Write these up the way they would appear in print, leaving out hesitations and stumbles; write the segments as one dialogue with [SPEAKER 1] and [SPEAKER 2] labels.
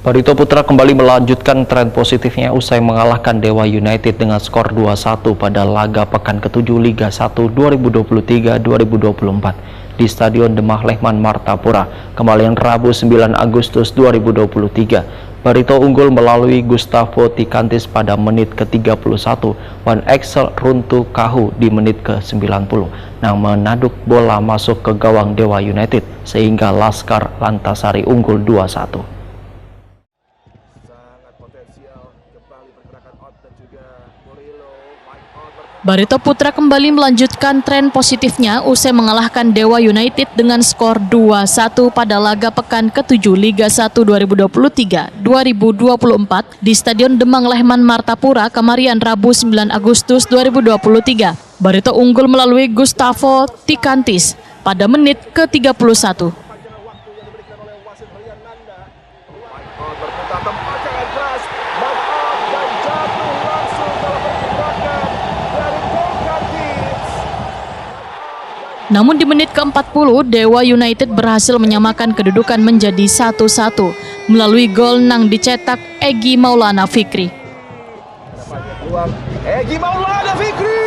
[SPEAKER 1] Barito Putra kembali melanjutkan tren positifnya usai mengalahkan Dewa United dengan skor 2-1 pada laga pekan ke-7 Liga 1 2023-2024 di Stadion Demah Lehman Martapura, kemarin Rabu 9 Agustus 2023. Barito unggul melalui Gustavo Tikantis pada menit ke-31 dan Axel Runtu Kahu di menit ke-90 yang menaduk bola masuk ke gawang Dewa United sehingga Laskar Lantasari unggul 2-1.
[SPEAKER 2] Barito Putra kembali melanjutkan tren positifnya usai mengalahkan Dewa United dengan skor 2-1 pada laga pekan ke-7 Liga 1 2023-2024 di Stadion Demang Lehman Martapura, kemarin Rabu 9 Agustus 2023. Barito unggul melalui Gustavo Tikantis pada menit ke-31. Namun di menit ke-40, Dewa United berhasil menyamakan kedudukan menjadi 1-1 melalui gol yang dicetak Egy Maulana Fikri.
[SPEAKER 3] Egy Maulana Fikri!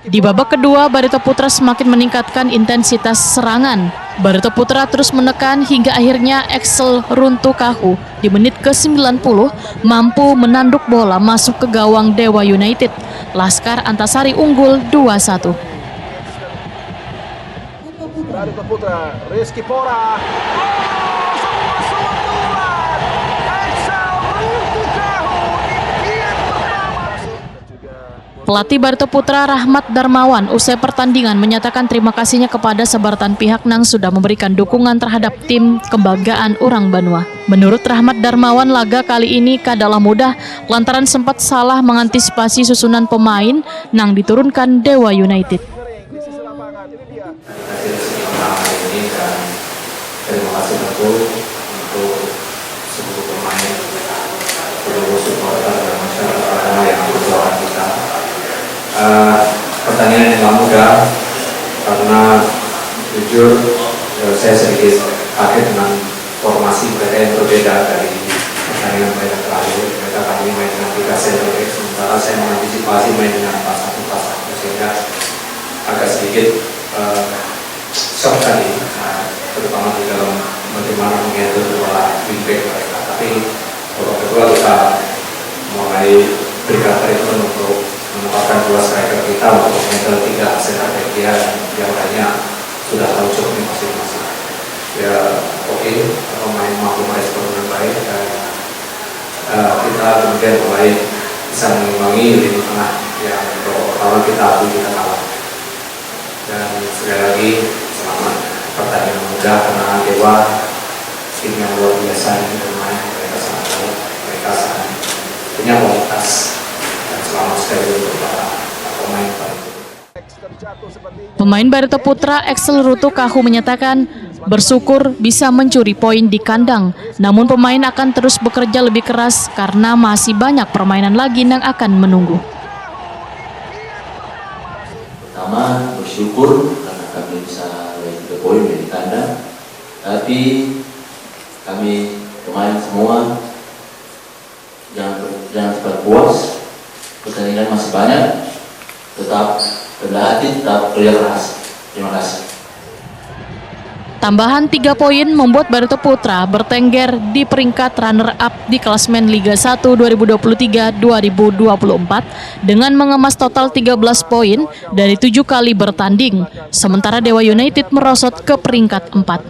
[SPEAKER 2] Di babak kedua, Barito Putra semakin meningkatkan intensitas serangan. Barito Putra terus menekan hingga akhirnya Axel Runtu Kahu di menit ke-90 mampu menanduk bola masuk ke gawang Dewa United. Laskar Antasari unggul 2-1.
[SPEAKER 3] Barito Putra, Rizky Pora.
[SPEAKER 2] Pelatih Barito Putra Rahmat Darmawan usai pertandingan menyatakan terima kasihnya kepada sebaratan pihak yang sudah memberikan dukungan terhadap tim kebanggaan Urang Banua. Menurut Rahmat Darmawan, laga kali ini kalah mudah lantaran sempat salah mengantisipasi susunan pemain yang diturunkan Dewa United.
[SPEAKER 4] Terima kasih betul untuk seluruh pemain, seluruh supporter dan masyarakat yang berjuang kita. Pertandingan yang gak mudah karena jujur saya sedikit kaget dengan formasi mereka yang berbeda dari pertandingan mereka terakhir. Mereka kali ini main dengan 3 center back, sementara saya mengantisipasi main dengan 4-1-4-1 sehingga agak sedikit shock tadi, terutama di dalam bagaimana menghandle bola wingback mereka. Tapi babak kedua kita mulai berikan treatment untuk menempatkan 2 striker kita untuk menghandle 3 center back dia yang lainnya sudah tahu jobnya masing-masing. Ya oke, pemain mampu merespon dengan baik dan kita kemudian mulai bisa mengimbangi lini tengah yang kalau kita akui kita kalah. Dan sekali lagi selamat, pertandingan mudah karena Dewa tim yang luar biasa ini bermain, mereka sangat baik, mereka sangat punya kualitas.
[SPEAKER 2] Pemain Barito Putra Axel Runtu Kahu menyatakan bersyukur bisa mencuri poin di kandang, namun pemain akan terus bekerja lebih keras karena masih banyak permainan lagi yang akan menunggu.
[SPEAKER 5] Pertama, bersyukur karena kami bisa meraih 3 poin di kandang, tapi kami pemain semua jangan cepat puas. Pertandingan masih banyak, tetap rendah hati, tetap kerja keras. Terima kasih.
[SPEAKER 2] Tambahan 3 poin membuat Barito Putra bertengger di peringkat runner-up di klasemen Liga 1 2023-2024 dengan mengemas total 13 poin dari 7 kali bertanding, sementara Dewa United merosot ke peringkat 4.